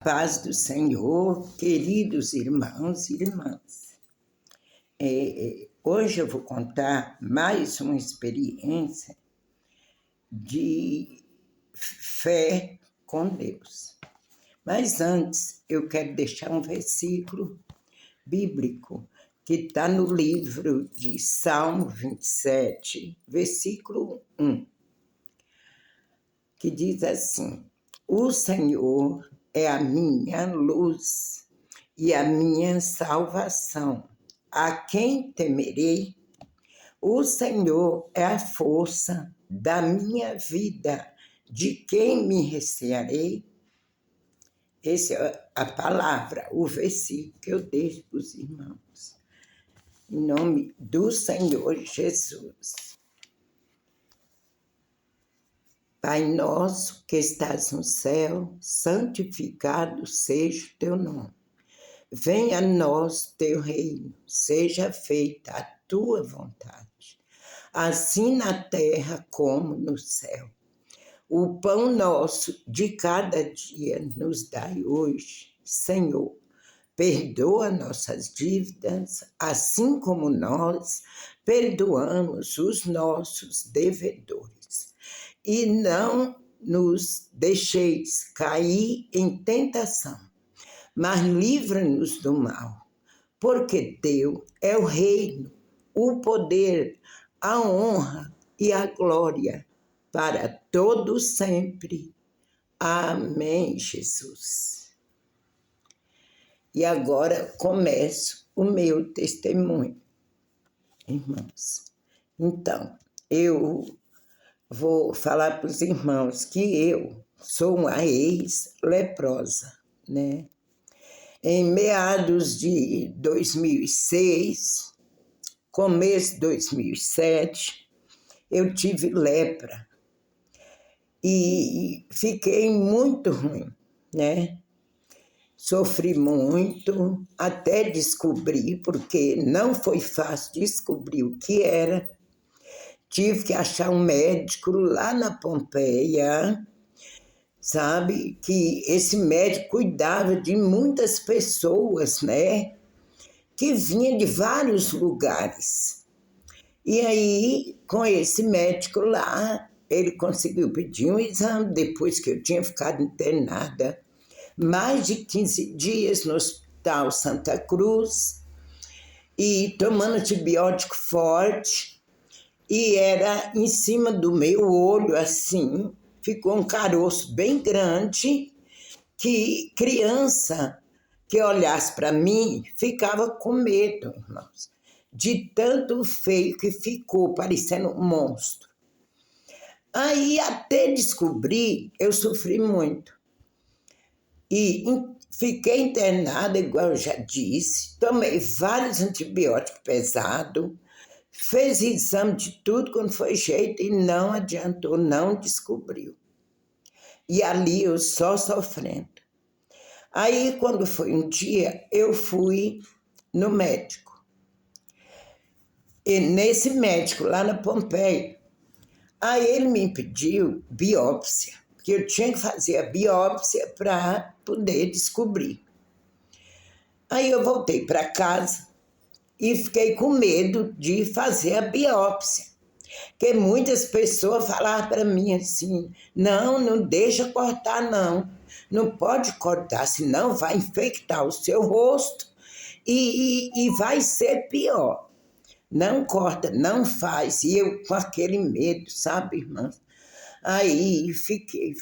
Paz do Senhor, queridos irmãos e irmãs. Hoje eu vou contar mais uma experiência de fé com Deus. Mas antes, eu quero deixar um versículo bíblico que está no livro de Salmo 27, versículo 1, que diz assim: O Senhor é a minha luz e a minha salvação. A quem temerei? O Senhor é a força da minha vida. De quem me recearei? Essa é a palavra, o versículo que eu deixo para os irmãos. Em nome do Senhor Jesus. Pai nosso que estás no céu, santificado seja o teu nome. Venha a nós teu reino, seja feita a tua vontade, assim na terra como no céu. O pão nosso de cada dia nos dai hoje, Senhor. Perdoa nossas dívidas, assim como nós perdoamos os nossos devedores. E não nos deixeis cair em tentação, mas livra-nos do mal, porque teu é o reino, o poder, a honra e a glória para todo sempre. Amém, Jesus. E agora começo o meu testemunho, irmãos. Então, eu vou falar para os irmãos que eu sou uma ex-leprosa, né? Em meados de 2006, começo de 2007, eu tive lepra e fiquei muito ruim, né? Sofri muito até descobrir, porque não foi fácil descobrir o que era. Tive que achar um médico lá na Pompeia, sabe? Que esse médico cuidava de muitas pessoas, né? Que vinham de vários lugares. E aí, com esse médico lá, ele conseguiu pedir um exame, depois que eu tinha ficado internada mais de 15 dias no Hospital Santa Cruz, e tomando antibiótico forte, e era em cima do meu olho, assim, ficou um caroço bem grande, que criança que olhasse para mim ficava com medo, irmãos, de tanto feio que ficou, parecendo um monstro. Aí, até descobrir, eu sofri muito. E fiquei internada, igual eu já disse, tomei vários antibióticos pesados, fez exame de tudo quando foi jeito e não adiantou, não descobriu. E ali eu só sofrendo. Aí, quando foi um dia, eu fui no médico. E nesse médico, lá na Pompeia, aí ele me pediu biópsia, porque eu tinha que fazer a biópsia para poder descobrir. Aí eu voltei para casa e fiquei com medo de fazer a biópsia, porque muitas pessoas falavam para mim assim: não deixa cortar não pode cortar, senão vai infectar o seu rosto e vai ser pior. Não corta, não faz. E eu com aquele medo, sabe, irmã? Aí fiquei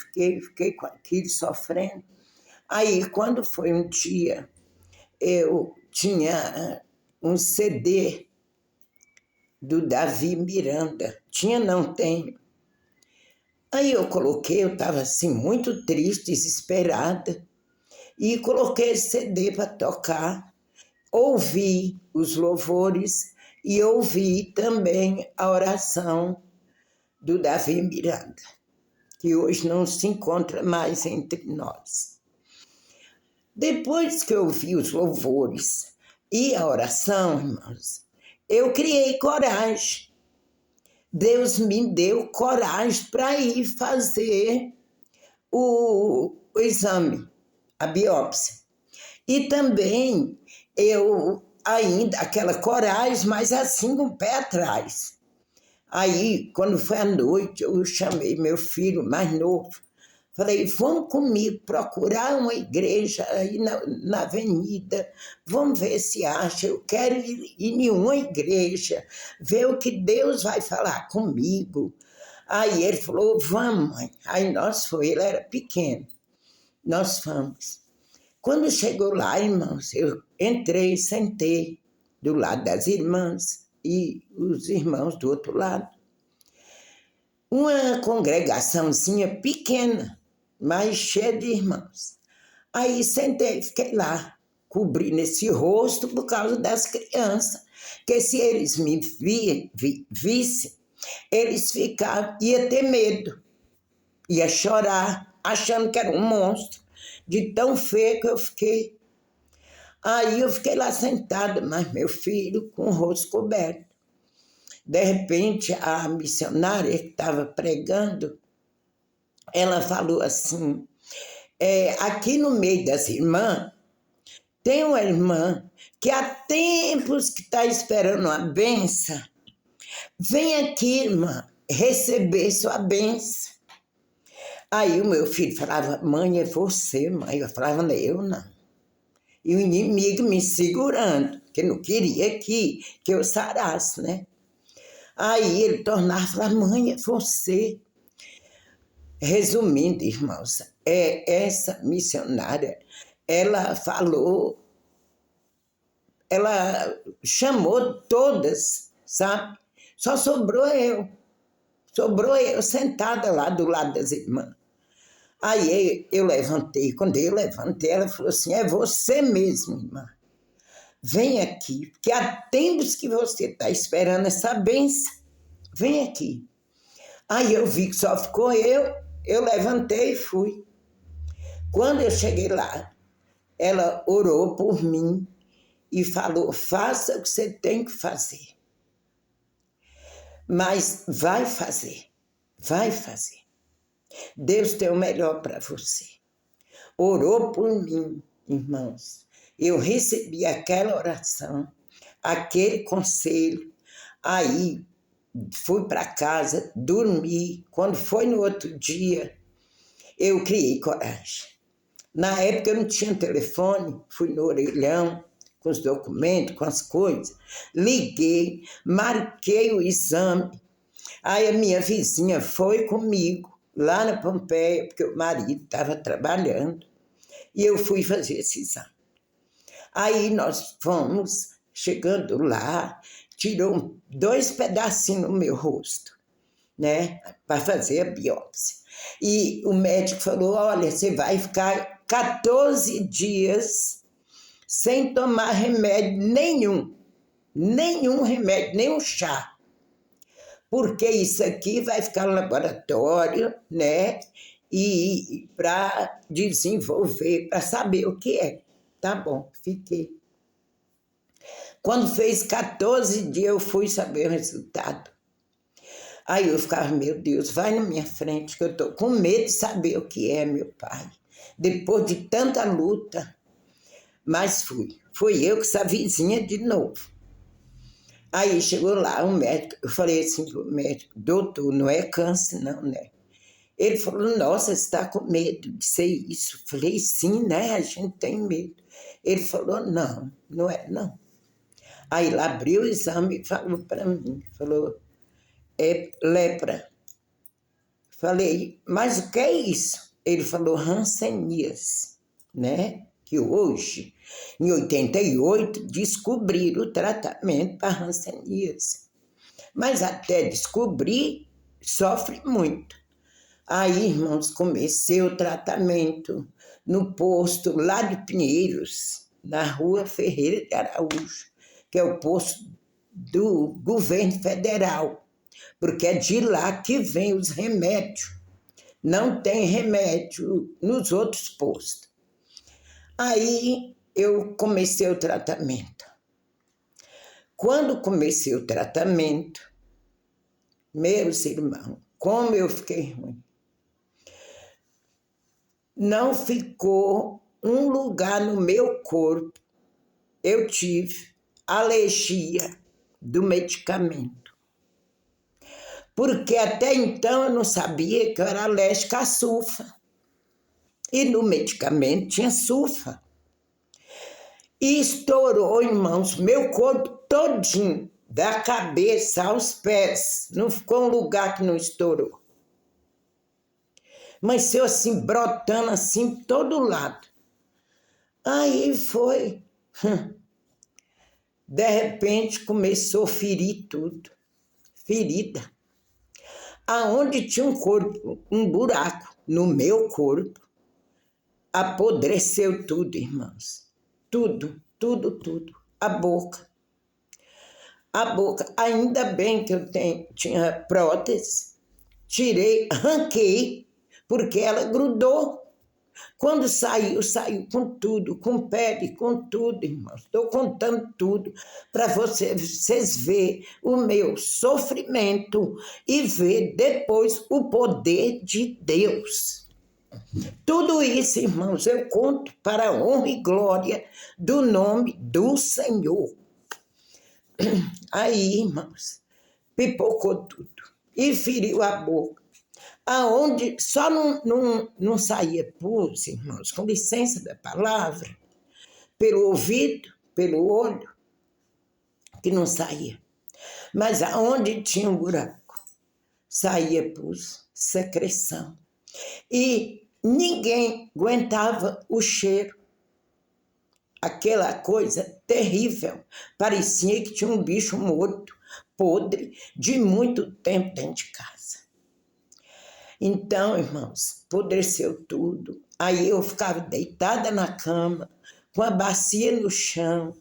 com aquilo sofrendo. Aí, quando foi um dia, eu tinha um CD do Davi Miranda. Tinha, não tenho. Aí eu coloquei, eu estava assim muito triste, desesperada, e coloquei esse CD para tocar. Ouvi os louvores e ouvi também a oração do Davi Miranda, que hoje não se encontra mais entre nós. Depois que eu ouvi os louvores e a oração, irmãos, eu criei coragem. Deus me deu coragem para ir fazer o exame. a biópsia. E também eu ainda, aquela coragem, mas assim com o pé atrás. Aí, quando foi à noite, eu chamei meu filho mais novo. Falei, vamos comigo procurar uma igreja aí na avenida, vamos ver se acha, eu quero ir em uma igreja, ver o que Deus vai falar comigo. Aí ele falou, vamos, mãe. Aí nós fomos, ele era pequeno, nós fomos. Quando chegou lá, irmãos, eu entrei, sentei do lado das irmãs e os irmãos do outro lado. Uma congregaçãozinha pequena, mas cheia de irmãos. Aí sentei, fiquei lá, cobrindo esse rosto por causa das crianças, que se eles me vissem, eles iam ter medo, ia chorar, achando que era um monstro, de tão feio que eu fiquei. Aí eu fiquei lá sentada, mas meu filho com o rosto coberto. De repente, a missionária que estava pregando, ela falou assim, aqui no meio das irmãs, tem uma irmã que há tempos que está esperando uma benção. Vem aqui, irmã, receber sua benção. Aí o meu filho falava, mãe, é você, mãe. Eu falava, eu não. E o inimigo me segurando, que não queria que eu sarasse, né? Aí ele tornava e falava, mãe, é você. Resumindo, irmãos, essa missionária, ela falou, ela chamou todas, sabe? Só sobrou eu sentada lá do lado das irmãs. Aí eu levantei, quando eu levantei, ela falou assim, é você mesmo, irmã. Vem aqui, porque há tempos que você está esperando essa bênção. Vem aqui. Aí eu vi que só ficou eu levantei e fui. Quando eu cheguei lá, ela orou por mim e falou, faça o que você tem que fazer. Mas vai fazer. Deus tem o melhor para você. Orou por mim, irmãos. Eu recebi aquela oração, aquele conselho. Aí fui para casa, dormi. Quando foi no outro dia, eu criei coragem. Na época eu não tinha telefone, fui no orelhão, com os documentos, com as coisas. Liguei, marquei o exame. Aí a minha vizinha foi comigo, lá na Pompeia, porque o marido estava trabalhando, e eu fui fazer esse exame. Aí nós fomos, chegando lá, tirou 2 pedacinhos no meu rosto, né, para fazer a biópsia. E o médico falou, olha, você vai ficar 14 dias sem tomar remédio nenhum remédio, nenhum chá. Porque isso aqui vai ficar no laboratório, né? E para desenvolver, para saber o que é. Tá bom, fiquei. Quando fez 14 dias, eu fui saber o resultado. Aí eu ficava, meu Deus, vai na minha frente, que eu estou com medo de saber o que é, meu pai. Depois de tanta luta, mas fui. Fui eu com essa vizinha de novo. Aí chegou lá um médico, eu falei assim pro médico, doutor, não é câncer não, né? Ele falou, nossa, você está com medo de ser isso? Eu falei, sim, né, a gente tem medo. Ele falou, não é não. Aí ele abriu o exame e falou para mim, falou, é lepra. Falei, mas o que é isso? Ele falou, hanseníase, né? Que hoje, em 88, descobriram o tratamento para hanseníase. Mas até descobrir, sofre muito. Aí, irmãos, comecei o tratamento no posto lá de Pinheiros, na rua Ferreira de Araújo, que é o posto do governo federal, porque é de lá que vem os remédios. Não tem remédio nos outros postos. Aí eu comecei o tratamento. Quando comecei o tratamento, meus irmãos, como eu fiquei ruim. Não ficou um lugar no meu corpo, eu tive alergia do medicamento. Porque até então eu não sabia que eu era alérgica à sulfa. E no medicamento tinha sulfa. E estourou, irmãos, meu corpo todinho, da cabeça aos pés. Não ficou um lugar que não estourou. Mas eu assim, brotando assim, todo lado. Aí foi. De repente começou a ferir tudo. Ferida. Aonde tinha um corpo, um buraco no meu corpo, apodreceu tudo, irmãos. Tudo, tudo, tudo. A boca. Ainda bem que eu tinha prótese. Tirei, arranquei, porque ela grudou. Quando saiu com tudo, com pele, com tudo, irmãos. Estou contando tudo para vocês verem o meu sofrimento e ver depois o poder de Deus. Tudo isso, irmãos, eu conto para a honra e glória do nome do Senhor. Aí, irmãos, pipocou tudo e feriu a boca. Aonde só não saía pus, irmãos, com licença da palavra, pelo ouvido, pelo olho, que não saía. Mas aonde tinha um buraco, saía pus, secreção. E ninguém aguentava o cheiro. Aquela coisa terrível. Parecia que tinha um bicho morto, podre, de muito tempo dentro de casa. Então, irmãos, apodreceu tudo. Aí eu ficava deitada na cama, com a bacia no chão,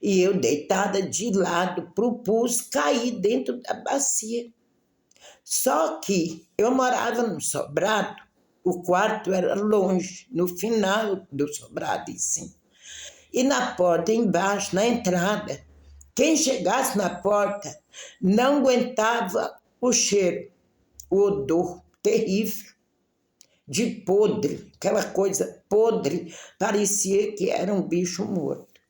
e eu deitada de lado para o pus cair dentro da bacia. Só que eu morava num sobrado, o quarto era longe, no final do sobrado, assim. E na porta embaixo, na entrada, quem chegasse na porta não aguentava o cheiro, o odor terrível, de podre, aquela coisa podre, parecia que era um bicho morto.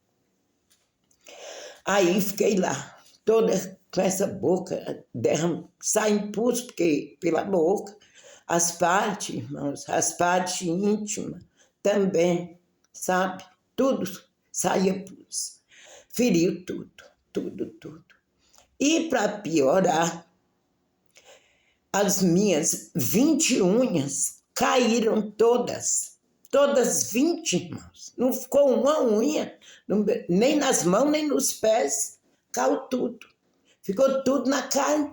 Aí fiquei lá, toda com essa boca, sai impulso, porque pela boca, as partes, irmãos, as partes íntimas também, sabe? Tudo saía pus. Feriu tudo, tudo, tudo. E para piorar, as minhas 20 unhas caíram todas 20, irmãos. Não ficou uma unha, nem nas mãos, nem nos pés, caiu tudo. Ficou tudo na carne.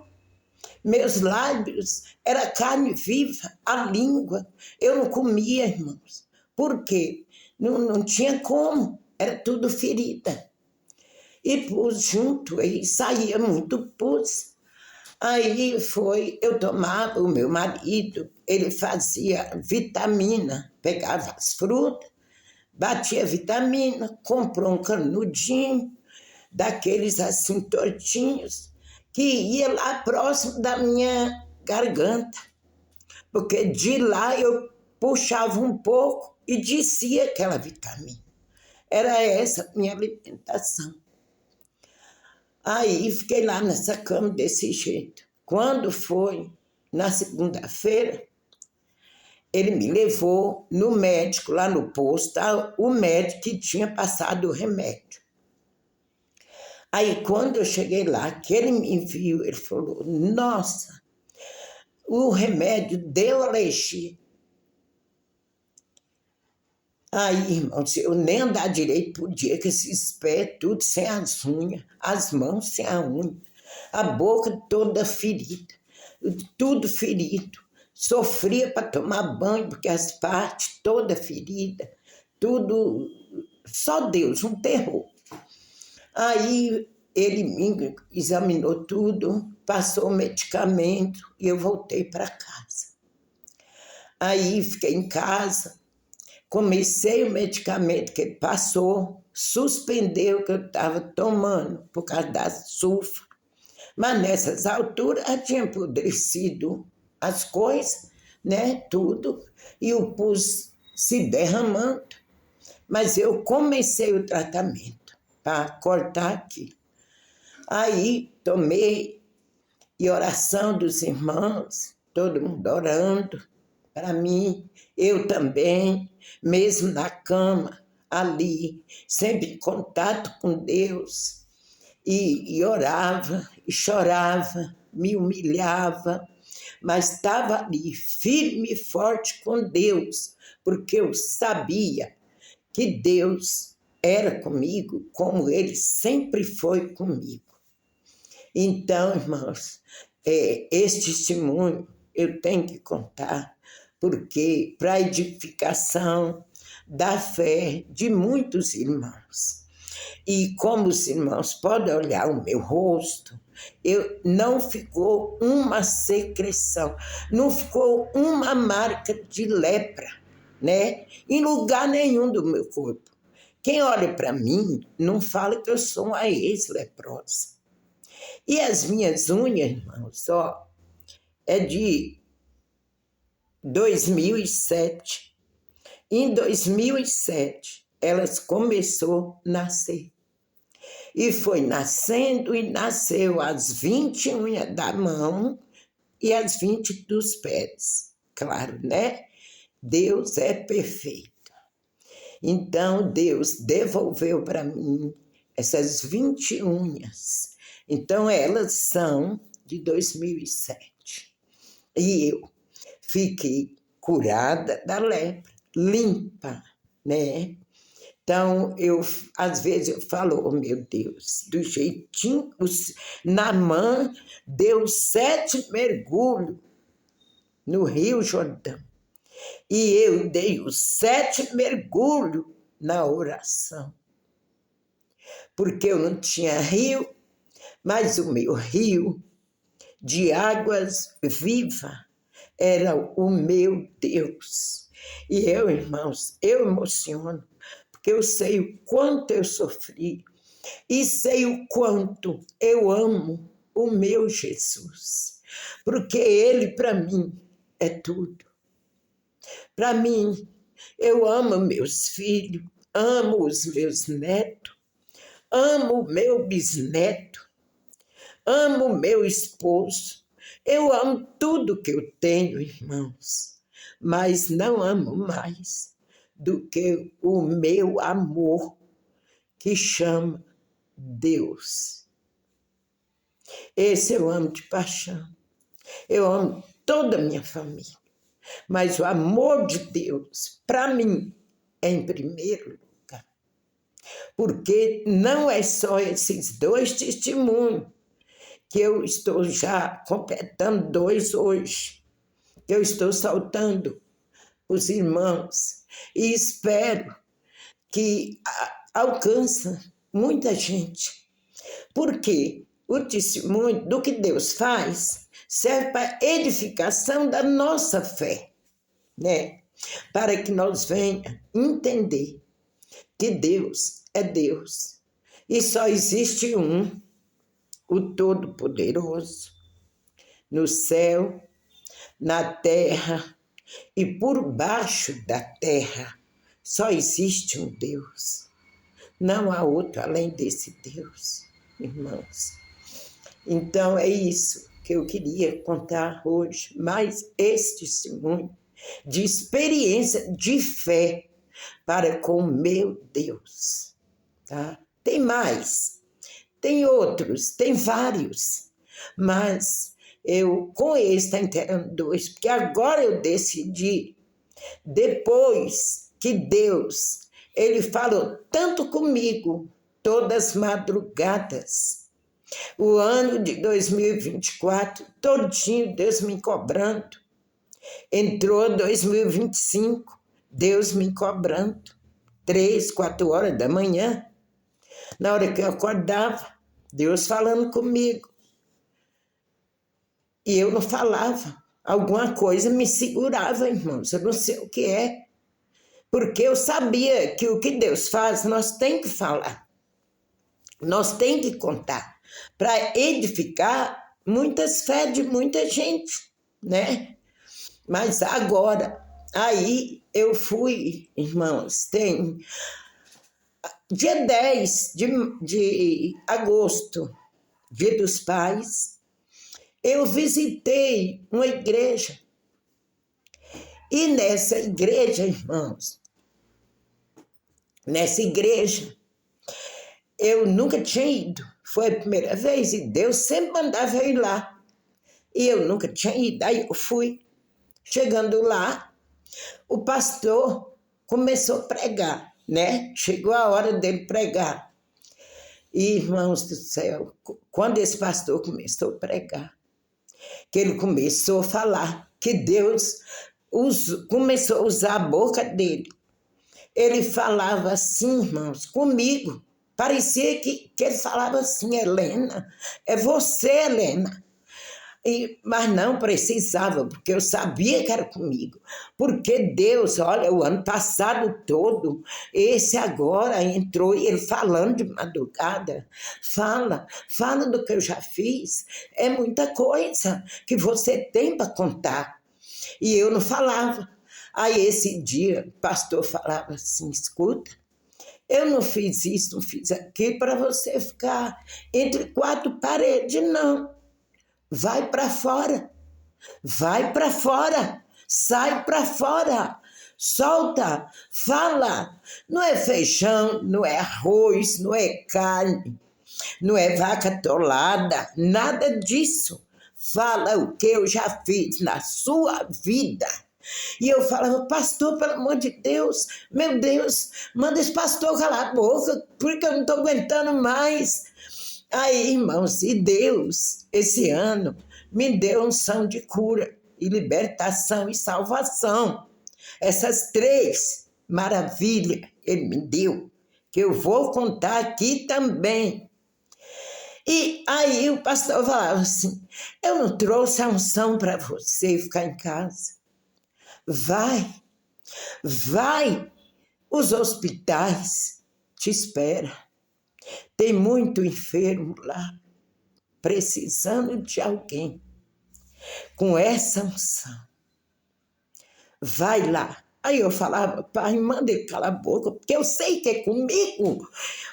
Meus lábios, era carne viva, a língua. Eu não comia, irmãos. Por quê? Não tinha como, era tudo ferida. E pus junto, aí saía muito pus. Aí eu tomava, o meu marido, ele fazia vitamina, pegava as frutas, batia vitamina, comprou um canudinho, daqueles assim tortinhos, que ia lá próximo da minha garganta, porque de lá eu puxava um pouco e descia aquela vitamina. Era essa a minha alimentação. Aí fiquei lá nessa cama desse jeito. Quando foi na segunda-feira, ele me levou no médico, lá no posto, o médico que tinha passado o remédio. Aí quando eu cheguei lá, que ele me viu, ele falou, nossa, o remédio deu alergia. Aí, irmãos, eu nem andar direito podia, com esses pés tudo sem as unhas, as mãos sem a unha, a boca toda ferida, tudo ferido. Sofria para tomar banho, porque as partes todas feridas, tudo, só Deus, um terror. Aí ele me examinou tudo, passou o medicamento e eu voltei para casa. Aí fiquei em casa. Comecei o medicamento que ele passou, suspendeu o que eu estava tomando por causa da sulfa. Mas nessas alturas já tinha apodrecido as coisas, né, tudo, e o pus se derramando. Mas eu comecei o tratamento para cortar aqui. Aí tomei, e oração dos irmãos, todo mundo orando para mim, eu também, mesmo na cama, ali, sempre em contato com Deus, e orava, e chorava, me humilhava, mas estava ali, firme e forte com Deus, porque eu sabia que Deus era comigo, como Ele sempre foi comigo. Então, irmãos, esse testemunho eu tenho que contar, porque para a edificação da fé de muitos irmãos. E como os irmãos podem olhar o meu rosto, não ficou uma secreção, não ficou uma marca de lepra, né? Em lugar nenhum do meu corpo. Quem olha para mim não fala que eu sou uma ex-leprosa. E as minhas unhas, irmãos, é de 2007. Em 2007, elas começou a nascer. E foi nascendo e nasceu as 20 unhas da mão e as 20 dos pés. Claro, né? Deus é perfeito. Então, Deus devolveu para mim essas 20 unhas. Então, elas são de 2007. E eu fiquei curada da lepra, limpa, né? Então, às vezes eu falo, oh meu Deus, do jeitinho, Naamã deu 7 mergulhos no Rio Jordão. E eu dei os 7 mergulhos na oração. Porque eu não tinha rio, mas o meu rio de águas vivas era o meu Deus. E eu, irmãos, eu emociono, porque eu sei o quanto eu sofri e sei o quanto eu amo o meu Jesus, porque Ele, para mim, é tudo. Para mim, eu amo meus filhos, amo os meus netos, amo o meu bisneto, amo o meu esposo, eu amo tudo que eu tenho, irmãos, mas não amo mais do que o meu amor que chama Deus. Esse eu amo de paixão. Eu amo toda a minha família, mas o amor de Deus, para mim, é em primeiro lugar. Porque não é só esses 2 testemunhos, que eu estou já completando 2 hoje, que eu estou soltando os irmãos, e espero que alcance muita gente. Porque o testemunho do que Deus faz serve para edificação da nossa fé, né? Para que nós venhamos entender que Deus é Deus e só existe um, o Todo-Poderoso, no céu, na terra e por baixo da terra. Só existe um Deus. Não há outro além desse Deus, irmãos. Então é isso que eu queria contar hoje, mais este testemunho de experiência de fé para com o meu Deus. Tá? Tem mais, tem outros, tem vários, mas eu com esse está inteirando 2, porque agora eu decidi, depois que Deus, Ele falou tanto comigo, todas as madrugadas, o ano de 2024, todinho Deus me cobrando, entrou 2025, Deus me cobrando, 3, 4 horas da manhã, na hora que eu acordava, Deus falando comigo. E eu não falava. Alguma coisa me segurava, irmãos. Eu não sei o que é. Porque eu sabia que o que Deus faz, nós tem que falar. Nós tem que contar. Para edificar muitas fés de muita gente, né? Mas agora, Aí eu fui, irmãos, tem dia 10 de agosto, Dia dos Pais, eu visitei uma igreja. E nessa igreja, irmãos, nessa igreja, eu nunca tinha ido. Foi a primeira vez e Deus sempre mandava eu ir lá. E eu nunca tinha ido. Aí eu fui. Chegando lá, o pastor começou a pregar, né? Chegou a hora dele pregar. E, irmãos do céu, quando esse pastor começou a pregar, que ele começou a falar, que Deus começou a usar a boca dele. Ele falava assim, irmãos, comigo. Parecia que ele falava assim, Helena, é você, Helena. Mas não precisava, porque eu sabia que era comigo. Porque Deus, olha, o ano passado todo, esse agora entrou e ele falando de madrugada, fala do que eu já fiz. É muita coisa que você tem para contar. E eu não falava. Aí esse dia o pastor falava assim, escuta, eu não fiz isso, não fiz aquilo para você ficar entre quatro paredes, não. Vai para fora, vai para fora, sai para fora, solta, fala. Não é feijão, não é arroz, não é carne, não é vaca atolada, nada disso. Fala o que eu já fiz na sua vida. E eu falava, pastor, pelo amor de Deus, meu Deus, manda esse pastor calar a boca, porque eu não estou aguentando mais. Aí, irmãos, e Deus, esse ano, me deu unção de cura, e libertação e salvação. Essas três maravilhas Ele me deu, que eu vou contar aqui também. E aí o pastor falava assim, eu não trouxe a unção para você ficar em casa. Vai, os hospitais te esperam. Tem muito enfermo lá, precisando de alguém com essa unção. Vai lá. Aí eu falava, pai, manda ele calar a boca, porque eu sei que é comigo.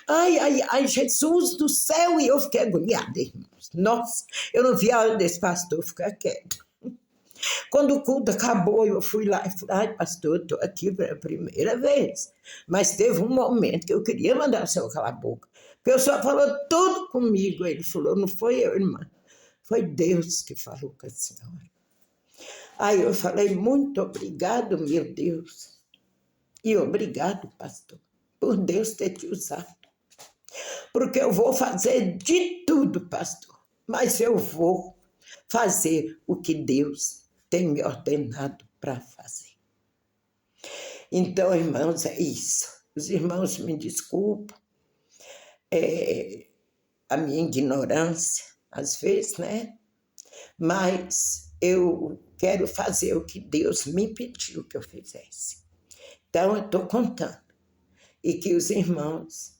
Ai, Jesus do céu. E eu fiquei agoniada, irmãos. Nossa, eu não vi a hora desse pastor ficar quieto. Quando o culto acabou, eu fui lá e falei, ai, pastor, estou aqui pela primeira vez. Mas teve um momento que eu queria mandar o senhor calar a boca. Porque o senhor falou tudo comigo. Ele falou, não foi eu, irmã. Foi Deus que falou com a senhora. Aí eu falei, muito obrigado, meu Deus. E obrigado, pastor, por Deus ter te usado. Porque eu vou fazer de tudo, pastor. Mas eu vou fazer o que Deus tem me ordenado para fazer. Então, irmãos, é isso. Os irmãos me desculpam. A minha ignorância, às vezes, né? Mas eu quero fazer o que Deus me pediu que eu fizesse. Então, eu estou contando. E que os irmãos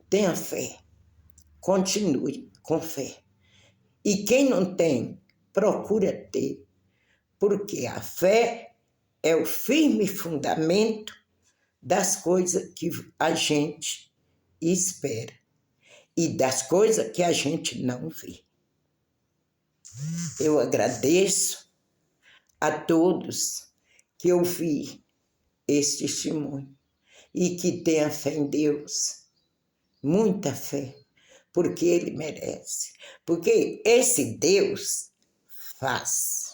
tenham fé, continue com fé. E quem não tem, procura ter, porque a fé é o firme fundamento das coisas que a gente espera e das coisas que a gente não vê. Eu agradeço a todos que ouviram esse testemunho e que tenha fé em Deus, muita fé, porque Ele merece, porque esse Deus faz.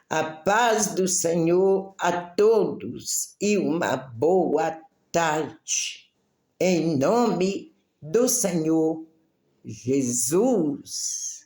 A paz do Senhor a todos e uma boa tarde, em nome do Senhor Jesus.